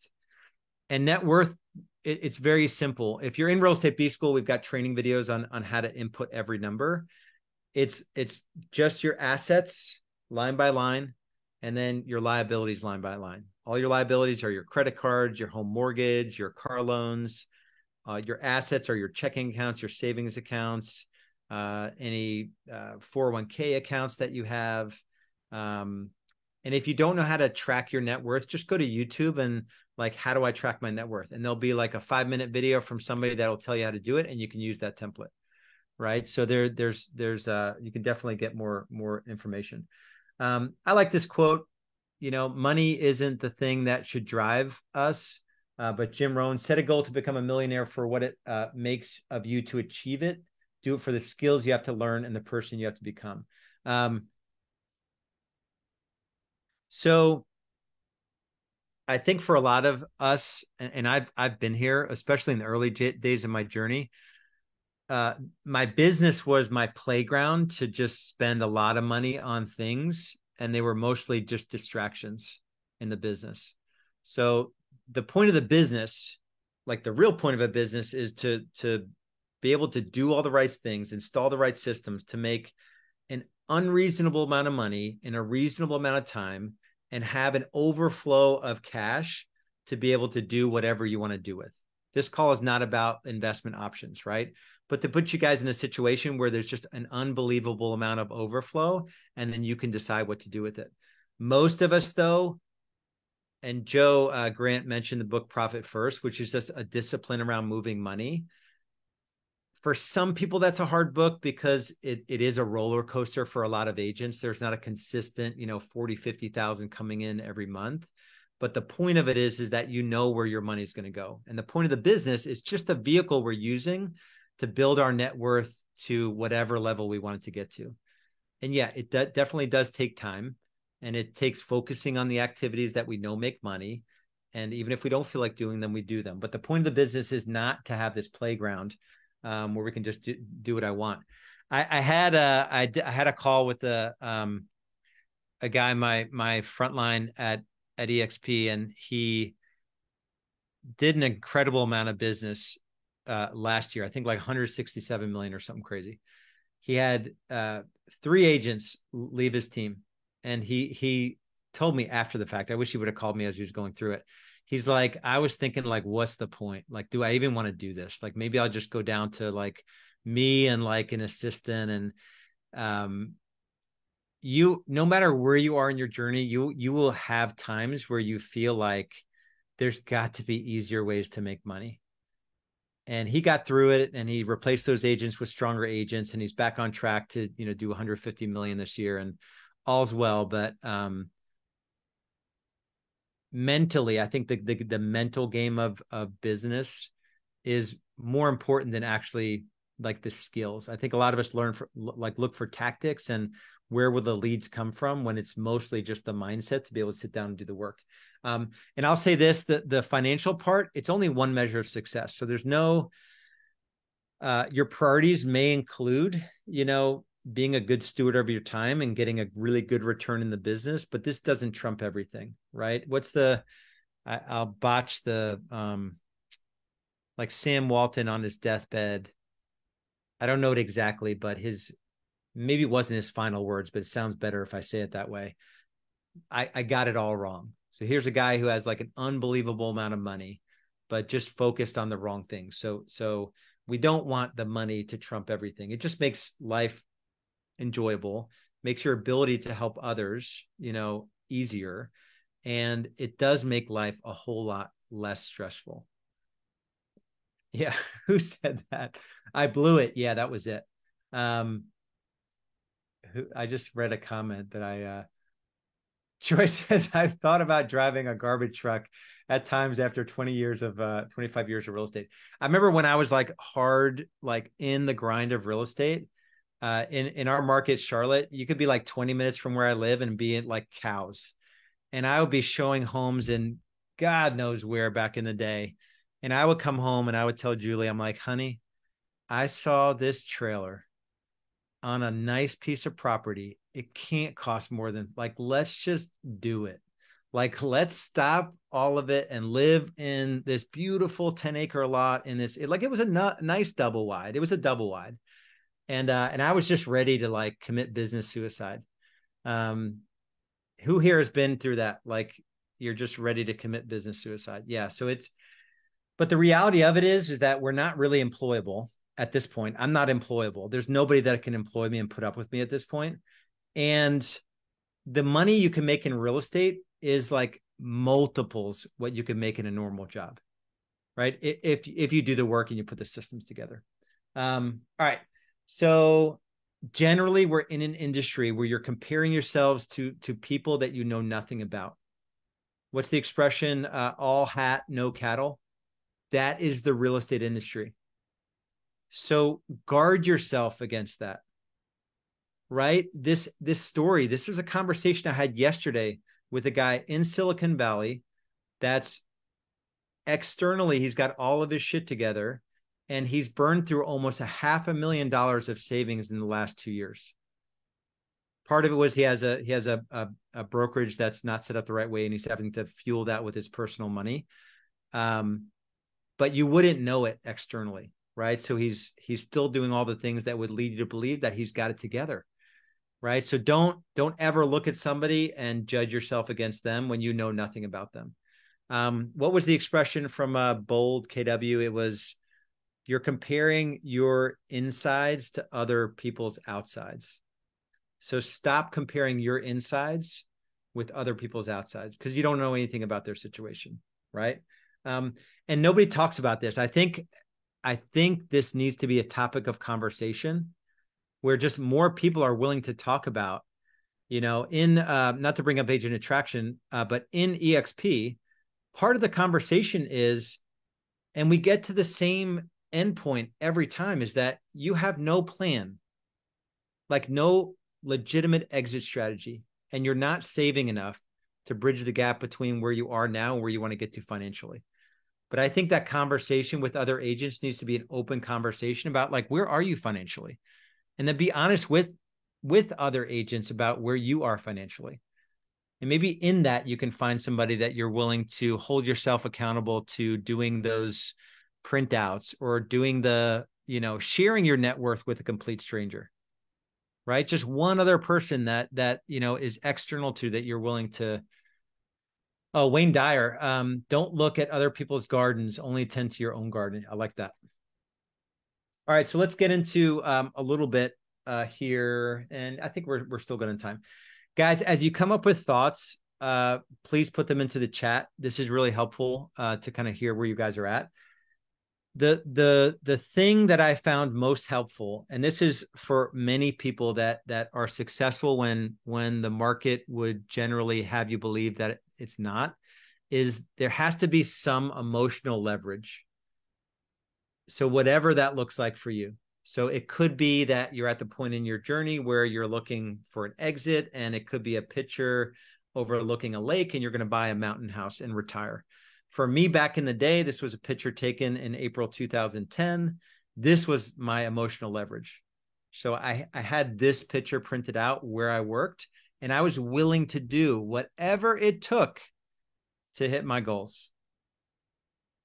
And net worth, it's very simple. If you're in Real Estate B School, we've got training videos on how to input every number. It's just your assets line by line, and then your liabilities line by line. All your liabilities are your credit cards, your home mortgage, your car loans. Your assets are your checking accounts, your savings accounts, any 401k accounts that you have. And if you don't know how to track your net worth, just go to YouTube and like, how do I track my net worth? And there'll be like a 5-minute video from somebody that'll tell you how to do it, and you can use that template, right? So there's you can definitely get more information. I like this quote. Money isn't the thing that should drive us. But Jim Rohn, set a goal to become a millionaire for what it makes of you to achieve it. Do it for the skills you have to learn and the person you have to become. So I think for a lot of us, and I've been here, especially in the early days of my journey, my business was my playground to just spend a lot of money on things, and they were mostly just distractions in the business. So the point of the business, like the real point of a business, is to be able to do all the right things, install the right systems to make an unreasonable amount of money in a reasonable amount of time, and have an overflow of cash to be able to do whatever you want to do with. This call is not about investment options, right? But to put you guys in a situation where there's just an unbelievable amount of overflow, and then you can decide what to do with it. Most of us, though, and Joe Grant mentioned the book Profit First, which is just a discipline around moving money. For some people, that's a hard book because it is a roller coaster for a lot of agents. There's not a consistent, 40, 50,000 coming in every month. But the point of it is that where your money is going to go. And the point of the business is just a vehicle we're using to build our net worth to whatever level we want it to get to. And yeah, it definitely does take time. And it takes focusing on the activities that we know make money. And even if we don't feel like doing them, we do them. But the point of the business is not to have this playground where we can just do what I want. I had a call with a guy, my frontline at EXP, and he did an incredible amount of business last year. I think like 167 million or something crazy. He had 3 agents leave his team. And he told me after the fact, I wish he would have called me as he was going through it. He's like, I was thinking, like, what's the point? Like, do I even want to do this? Like, maybe I'll just go down to like me and like an assistant. And no matter where you are in your journey, you will have times where you feel like there's got to be easier ways to make money. And he got through it, and he replaced those agents with stronger agents, and he's back on track to, do 150 million this year, and all's well. But mentally, I think the mental game of business is more important than actually like the skills. I think a lot of us look for tactics and where will the leads come from, when it's mostly just the mindset to be able to sit down and do the work. And I'll say this, the financial part, it's only one measure of success. So there's no, your priorities may include, being a good steward of your time and getting a really good return in the business, but this doesn't trump everything, right? I'll botch the, like Sam Walton on his deathbed. I don't know it exactly, but maybe it wasn't his final words, but it sounds better if I say it that way. I got it all wrong. So here's a guy who has like an unbelievable amount of money, but just focused on the wrong thing. So we don't want the money to trump everything. It just makes life enjoyable, makes your ability to help others, easier. And it does make life a whole lot less stressful. Yeah. Who said that? I blew it. Yeah, that was it. I just read a comment that Joy says, I've thought about driving a garbage truck at times after 25 years of real estate. I remember when I was like hard, like in the grind of real estate, in our market, Charlotte, you could be like 20 minutes from where I live and be in like cows. And I would be showing homes in God knows where back in the day. And I would come home and I would tell Julie, I'm like, honey, I saw this trailer on a nice piece of property. It can't cost more than, like, let's just do it. Like, let's stop all of it and live in this beautiful 10-acre lot in this, like, it was a nice double wide. It was a double wide. And I was just ready to like commit business suicide. Who here has been through that? Like, you're just ready to commit business suicide. Yeah. So but the reality of it is that we're not really employable at this point. I'm not employable. There's nobody that can employ me and put up with me at this point. And the money you can make in real estate is like multiples what you can make in a normal job, right? If you do the work and you put the systems together. All right. So generally we're in an industry where you're comparing yourselves to people that you know nothing about. What's the expression? All hat, no cattle. That is the real estate industry. So guard yourself against that, right? This story, this was a conversation I had yesterday with a guy in Silicon Valley that's externally, he's got all of his shit together and he's burned through almost $500,000 of savings in the last 2 years. Part of it was he has a brokerage that's not set up the right way and he's having to fuel that with his personal money. But you wouldn't know it externally, right? So he's still doing all the things that would lead you to believe that he's got it together, right? So don't ever look at somebody and judge yourself against them when you know nothing about them. What was the expression from Bold KW? It was, you're comparing your insides to other people's outsides. So stop comparing your insides with other people's outsides because you don't know anything about their situation, right? And nobody talks about this. I think this needs to be a topic of conversation where just more people are willing to talk about, in not to bring up agent attraction, but in EXP, part of the conversation is, and we get to the same endpoint every time, is that you have no plan, like no legitimate exit strategy, and you're not saving enough to bridge the gap between where you are now and where you want to get to financially. But I think that conversation with other agents needs to be an open conversation about like, where are you financially? And then be honest with other agents about where you are financially. And maybe in that you can find somebody that you're willing to hold yourself accountable to doing those printouts or doing the, sharing your net worth with a complete stranger, right? Just one other person that is external to that you're willing to. Oh, Wayne Dyer. Don't look at other people's gardens, only tend to your own garden. I like that. All right, so let's get into a little bit here, and I think we're still good on time. Guys, as you come up with thoughts, please put them into the chat. This is really helpful to kind of hear where you guys are at. The thing that I found most helpful, and this is for many people that are successful when the market would generally have you believe that it's not, is there has to be some emotional leverage. So whatever that looks like for you. So it could be that you're at the point in your journey where you're looking for an exit, and it could be a picture overlooking a lake and you're going to buy a mountain house and retire. For me, back in the day, this was a picture taken in April 2010. This was my emotional leverage. So I had this picture printed out where I worked, and I was willing to do whatever it took to hit my goals,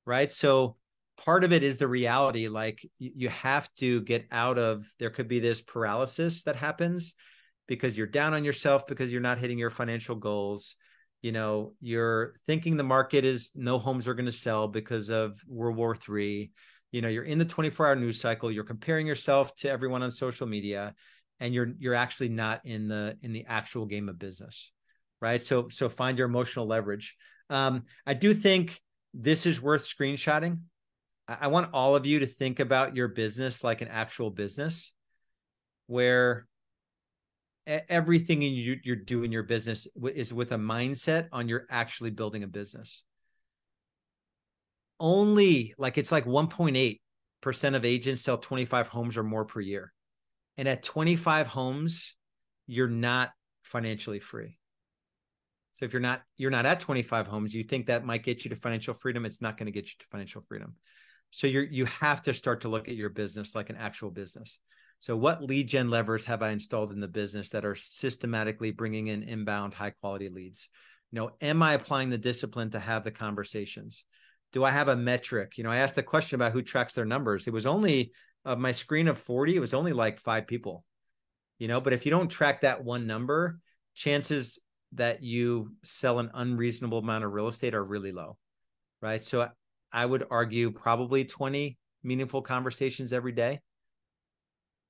right? So part of it is the reality. Like you have to get out of, there could be this paralysis that happens because you're down on yourself because you're not hitting your financial goals. You're thinking the market is no homes are going to sell because of World War III. You're in the 24-hour news cycle. You're comparing yourself to everyone on social media, and you're actually not in the actual game of business, right? So find your emotional leverage. I do think this is worth screenshotting. I want all of you to think about your business like an actual business. where everything you're doing your business is with a mindset on you're actually building a business. Only like it's like 1.8% of agents sell 25 homes or more per year. And at 25 homes, you're not financially free. So if you're not at 25 homes, you think that might get you to financial freedom. It's not going to get you to financial freedom. So you have to start to look at your business like an actual business. So what lead gen levers have I installed in the business that are systematically bringing in inbound high quality leads? Am I applying the discipline to have the conversations? Do I have a metric? I asked the question about who tracks their numbers. It was only of my screen of 40, it was only like 5 people, but if you don't track that one number, chances that you sell an unreasonable amount of real estate are really low, right? So I would argue probably 20 meaningful conversations every day.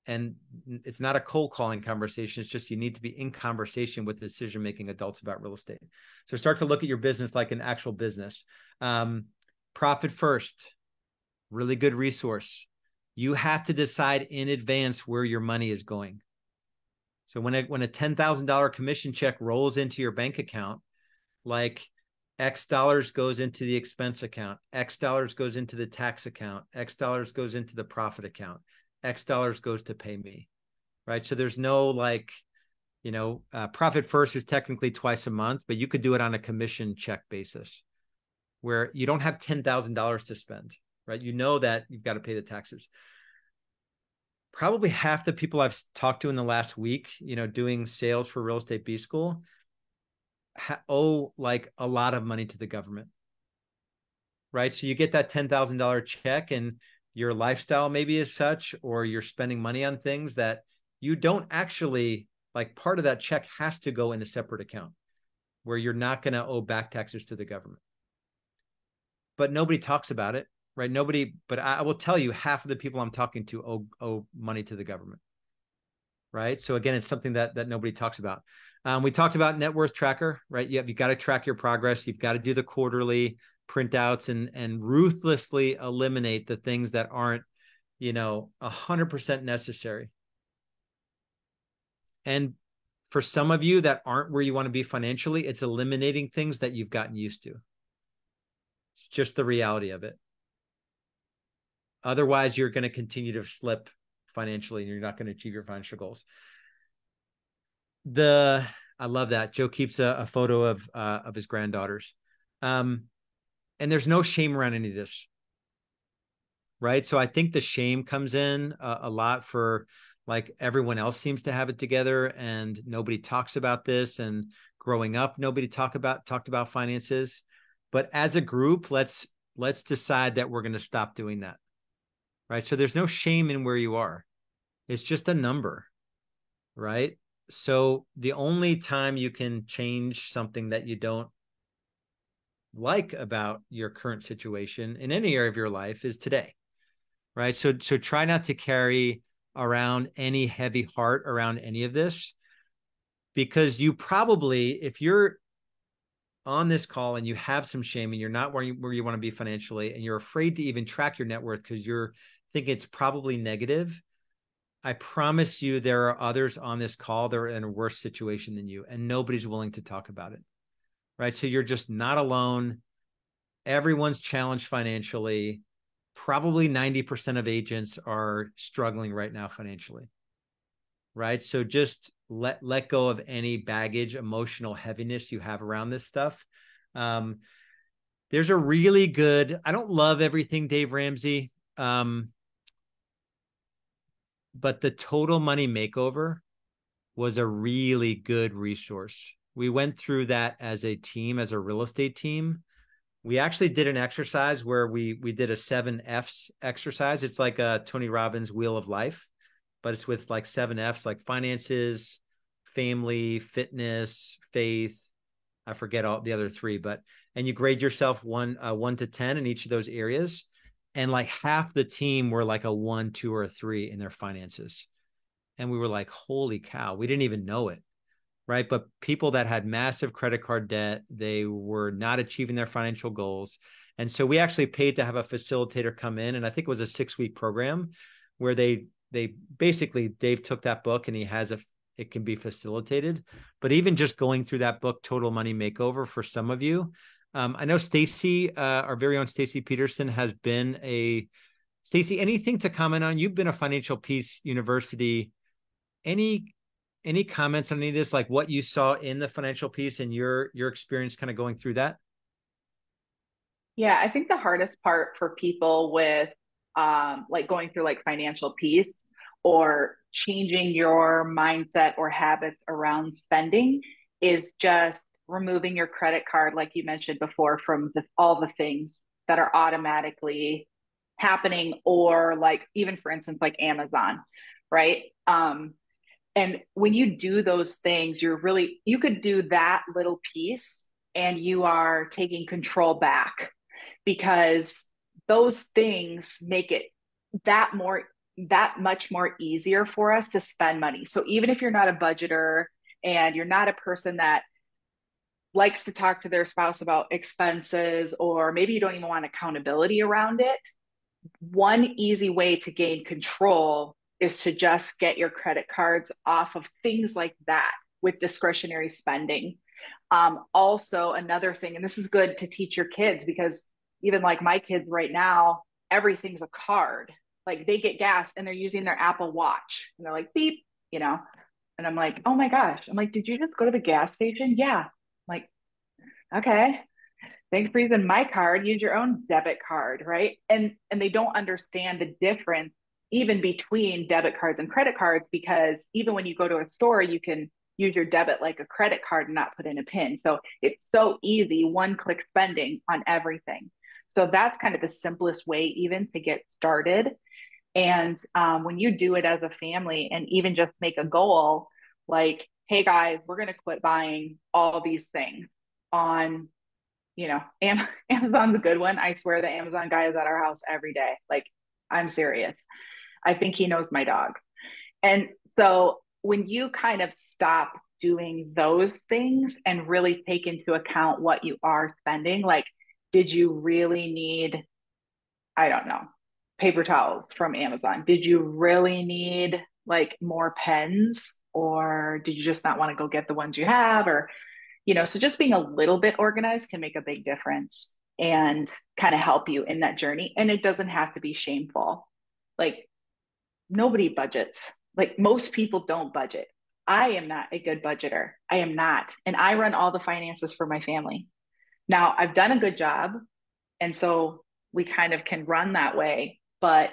And it's not a cold calling conversation. It's just you need to be in conversation with decision-making adults about real estate. So start to look at your business like an actual business. Profit first, really good resource. You have to decide in advance where your money is going. So when a $10,000 commission check rolls into your bank account, like X dollars goes into the expense account, X dollars goes into the tax account, X dollars goes into the profit account, X dollars goes to pay me, right? So there's no profit first is technically twice a month, but you could do it on a commission check basis where you don't have $10,000 to spend, right? You know that you've got to pay the taxes. Probably half the people I've talked to in the last week, doing sales for Real Estate B School owe like a lot of money to the government, right? So you get that $10,000 check and your lifestyle maybe is such, or you're spending money on things that you don't actually like. Part of that check has to go in a separate account where you're not going to owe back taxes to the government. But nobody talks about it, right? But I will tell you, half of the people I'm talking to owe money to the government, right? So again, it's something that nobody talks about. We talked about net worth tracker, right? You've got to track your progress. You've got to do the quarterly printouts and ruthlessly eliminate the things that aren't, 100% necessary. And for some of you that aren't where you want to be financially, it's eliminating things that you've gotten used to. It's just the reality of it. Otherwise, you're going to continue to slip financially and you're not going to achieve your financial goals. I love that. Joe keeps a photo of his granddaughters. And there's no shame around any of this, right? So I think the shame comes in a lot for like everyone else seems to have it together and nobody talks about this. And growing up, nobody talked about finances. But as a group, let's decide that we're going to stop doing that, right? So there's no shame in where you are. It's just a number, right? So the only time you can change something that you don't like about your current situation in any area of your life is today, right? So try not to carry around any heavy heart around any of this, because you probably, if you're on this call and you have some shame and you're not where you want to be financially and you're afraid to even track your net worth because you're thinking it's probably negative, I promise you there are others on this call that are in a worse situation than you and nobody's willing to talk about it, right? So you're just not alone. Everyone's challenged financially. Probably 90% of agents are struggling right now financially, right? So just let go of any baggage, emotional heaviness you have around this stuff. There's a really good, I don't love everything Dave Ramsey, but the Total Money Makeover was a really good resource. We went through that as a team, as a real estate team. We actually did an exercise where we did a 7 F's exercise. It's like a Tony Robbins Wheel of Life, but it's with like 7 F's, like finances, family, fitness, faith. I forget all the other 3, and you grade yourself 1 to 10 in each of those areas. And like half the team were like a 1, 2, or a 3 in their finances. And we were like, holy cow, we didn't even know it. Right. But people that had massive credit card debt, they were not achieving their financial goals. And so we actually paid to have a facilitator come in. And I think it was a 6-week program where they basically, Dave took that book and he has it can be facilitated. But even just going through that book, Total Money Makeover, for some of you, I know Stacy, our very own Stacy Peterson, has been Stacy, anything to comment on? You've been a Financial Peace University. Any comments on any of this, like what you saw in the Financial Peace and your experience kind of going through that? Yeah, I think the hardest part for people with like going through like financial peace or changing your mindset or habits around spending is just removing your credit card, like you mentioned before, from all the things that are automatically happening, or like even for instance, like Amazon, right? And when you do those things, you could do that little piece and you are taking control back, because those things make it that much more easier for us to spend money. So even if you're not a budgeter and you're not a person that likes to talk to their spouse about expenses, or maybe you don't even want accountability around it, one easy way to gain control is to just get your credit cards off of things like that with discretionary spending. Also, another thing, and this is good to teach your kids, because even like my kids right now, everything's a card. Like they get gas and they're using their Apple Watch and they're like, beep, and I'm like, oh my gosh. I'm like, did you just go to the gas station? Yeah. I'm like, okay, thanks for using my card. Use your own debit card, right? And they don't understand the difference even between debit cards and credit cards, because even when you go to a store, you can use your debit like a credit card and not put in a PIN. So it's so easy, one-click spending on everything. So that's kind of the simplest way even to get started. And when you do it as a family and even just make a goal, like, hey guys, we're going to quit buying all these things on, Amazon's a good one. I swear the Amazon guy is at our house every day. Like, I'm serious. I think he knows my dog. And so when you kind of stop doing those things and really take into account what you are spending, like, did you really need, I don't know, paper towels from Amazon? Did you really need like more pens, or did you just not want to go get the ones you have? Or, so just being a little bit organized can make a big difference and kind of help you in that journey. And it doesn't have to be shameful. Like, nobody budgets. Like, most people don't budget. I am not a good budgeter. I am not. And I run all the finances for my family. Now, I've done a good job. And so we kind of can run that way. But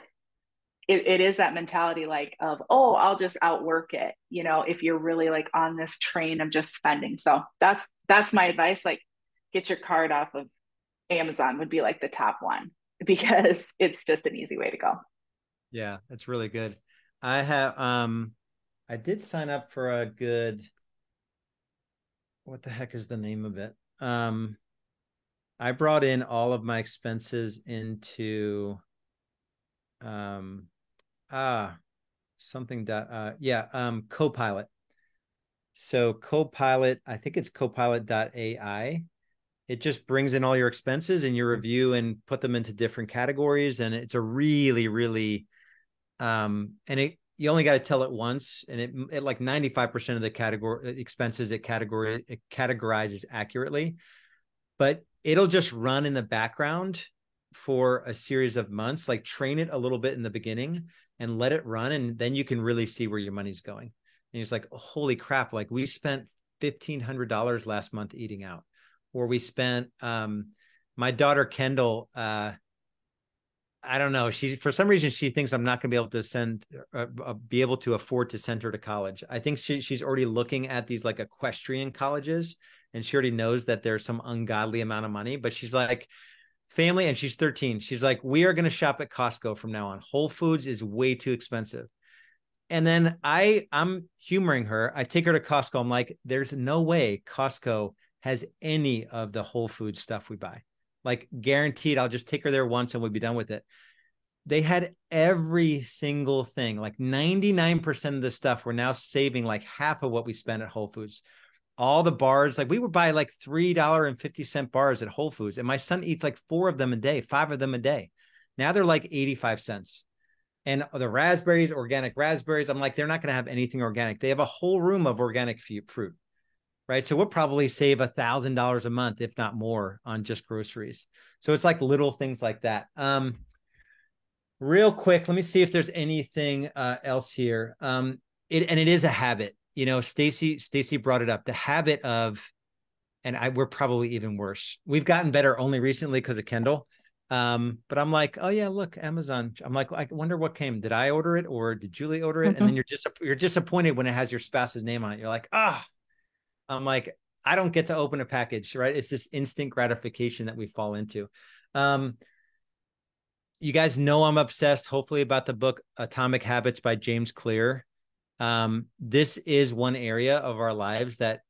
it is that mentality like of, oh, I'll just outwork it, if you're really like on this train of just spending. So that's my advice. Like, get your card off of Amazon would be like the top one, because it's just an easy way to go. Yeah, that's really good. I did sign up for a good, what the heck is the name of it? I brought in all of my expenses into Copilot. So Copilot, I think it's copilot.ai. It just brings in all your expenses and your review and put them into different categories. And it's a really, really, you only got to tell it once, and it like 95% of the category expenses it categorizes accurately, but it'll just run in the background for a series of months. Like, train it a little bit in the beginning and let it run, and then you can really see where your money's going. And it's like, oh, holy crap! Like, we spent $1,500 last month eating out, or we spent. My daughter Kendall. I don't know. For some reason, she thinks I'm not going to be able to afford to send her to college. I think she's already looking at these like equestrian colleges, and she already knows that there's some ungodly amount of money. But she's like, family, and she's 13. She's like, we are going to shop at Costco from now on. Whole Foods is way too expensive. And then I'm humoring her. I take her to Costco. I'm like, there's no way Costco has any of the Whole Foods stuff we buy. Like, guaranteed, I'll just take her there once and we'll be done with it. They had every single thing, like 99% of the stuff. We're now saving like half of what we spent at Whole Foods. All the bars, like we would buy like $3.50 bars at Whole Foods. And my son eats like 4 of them a day, 5 of them a day. Now they're like 85 cents. And the raspberries, organic raspberries, I'm like, they're not going to have anything organic. They have a whole room of organic fruit, right? So we'll probably save $1,000 a month, if not more, on just groceries. So it's like little things like that. Real quick, let me see if there's anything else here. It is a habit. You know, Stacy brought it up. The habit of, and we're probably even worse. We've gotten better only recently because of Kendall. But I'm like, oh yeah, look, Amazon. I'm like, I wonder what came. Did I order it or did Julie order it? And then you're disappointed when it has your spouse's name on it. You're like, I'm like, I don't get to open a package, right? It's this instant gratification that we fall into. You guys know I'm obsessed, hopefully, about the book Atomic Habits by James Clear. This is one area of our lives that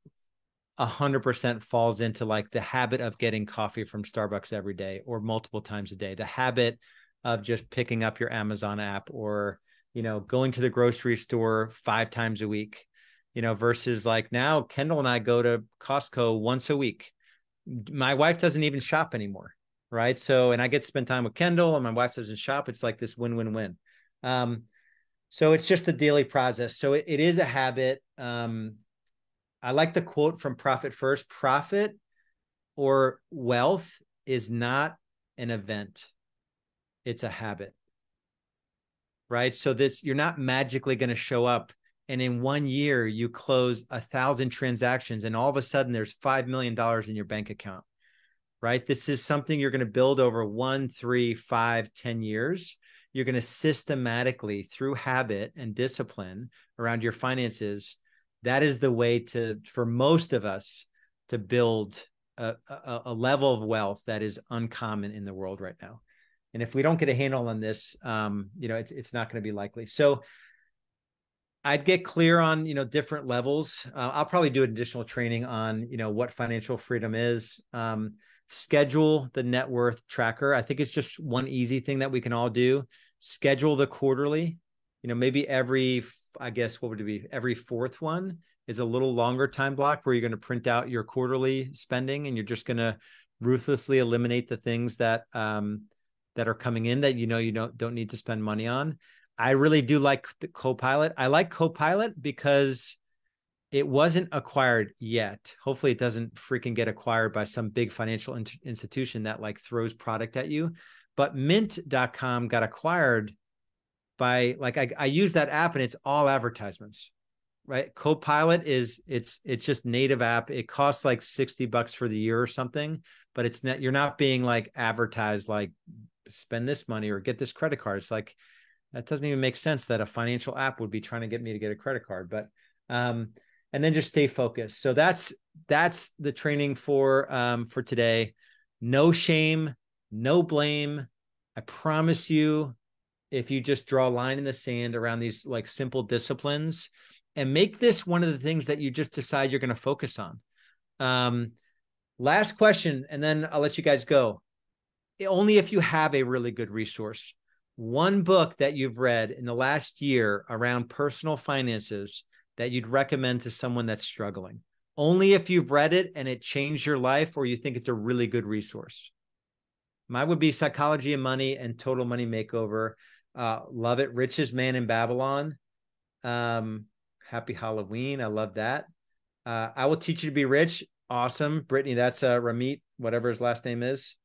100% falls into like the habit of getting coffee from Starbucks every day or multiple times a day, the habit of just picking up your Amazon app or, you know, going to the grocery store 5 times a week, you know, versus like now Kendall and I go to Costco once a week. My wife doesn't even shop anymore. Right. So, and I get to spend time with Kendall and my wife doesn't shop. It's like this win-win-win. So it's just the daily process. So it is a habit. I like the quote from Profit First. Profit or wealth is not an event. It's a habit, right? So you're not magically going to show up and in 1 year you close 1,000 transactions and all of a sudden there's $5 million in your bank account, right? This is something you're going to build over 1, 3, 5, 10 years. You're going to systematically, through habit and discipline around your finances, that is the way for most of us to build a level of wealth that is uncommon in the world right now. And if we don't get a handle on this, you know, it's not going to be likely. So I'd get clear on, you know, different levels. I'll probably do additional training on, you know, what financial freedom is. Schedule the net worth tracker. I think it's just one easy thing that we can all do. Schedule the quarterly, you know, maybe I guess what would it be? Every 4th one is a little longer time block where you're going to print out your quarterly spending and you're just going to ruthlessly eliminate the things that are coming in that, you know, you don't need to spend money on. I really do like the Copilot. I like Copilot because it wasn't acquired yet. Hopefully it doesn't freaking get acquired by some big financial institution that like throws product at you. But mint.com got acquired by like, I use that app and it's all advertisements, right? Copilot it's just native app. It costs like $60 for the year or something, but it's not, you're not being like advertised, like spend this money or get this credit card. It's like, that doesn't even make sense that a financial app would be trying to get me to get a credit card, but, and then just stay focused. So that's the training for today. No shame, no blame. I promise you, if you just draw a line in the sand around these like simple disciplines and make this one of the things that you just decide you're going to focus on. Last question, and then I'll let you guys go. Only if you have a really good resource. One book that you've read in the last year around personal finances that you'd recommend to someone that's struggling. Only if you've read it and it changed your life or you think it's a really good resource. Mine would be Psychology of Money and Total Money Makeover. Love it. Richest Man in Babylon. Happy Halloween. I love that. I Will Teach You to Be Rich. Awesome. Brittany, that's Ramit, whatever his last name is.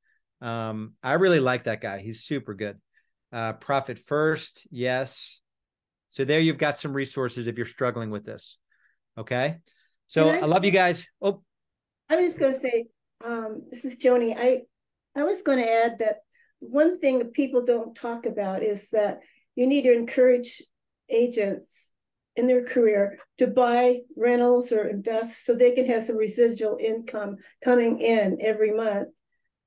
I really like that guy. He's super good. Profit First. Yes. So there you've got some resources if you're struggling with this. Okay. So I love you guys. Oh, I was just going to say, this is Joni. I was going to add that one thing that people don't talk about is that you need to encourage agents in their career to buy rentals or invest so they can have some residual income coming in every month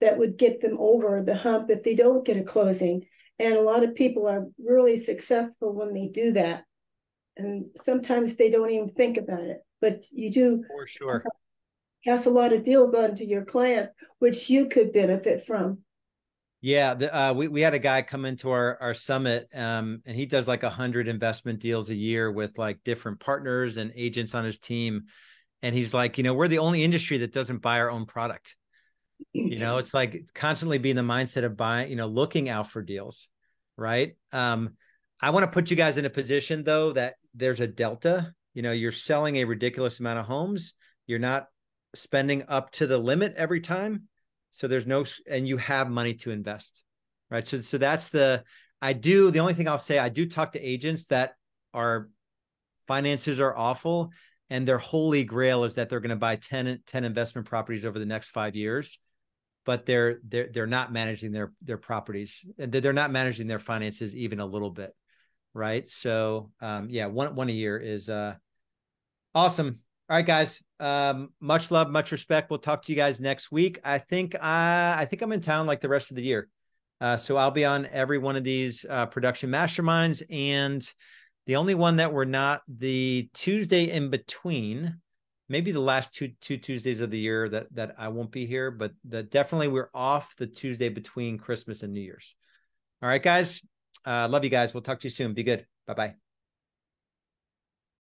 that would get them over the hump if they don't get a closing. And a lot of people are really successful when they do that. And sometimes they don't even think about it, but you do for sure pass a lot of deals on to your client, which you could benefit from. Yeah, we had a guy come into our summit, and he does like 100 investment deals a year with like different partners and agents on his team. And he's like, you know, we're the only industry that doesn't buy our own product. You know, it's like constantly being the mindset of buying, you know, looking out for deals, right? I want to put you guys in a position though, that there's a delta. You know, you're selling a ridiculous amount of homes. You're not spending up to the limit every time. So there's no, and you have money to invest, right? So that's the only thing I'll say, I do talk to agents that are finances are awful, and their holy grail is that they're going to buy 10 investment properties over the next 5 years, but they're not managing their properties, and they're not managing their finances even a little bit, right? So yeah, one a year is awesome. All right, guys. Much love, much respect. We'll talk to you guys next week. I think I'm in town like the rest of the year. So I'll be on every one of these production masterminds, and the only one that we're not, the Tuesday in between, maybe the last two Tuesdays of the year that I won't be here, but definitely we're off the Tuesday between Christmas and New Year's. All right, guys. Love you guys. We'll talk to you soon. Be good. Bye-bye.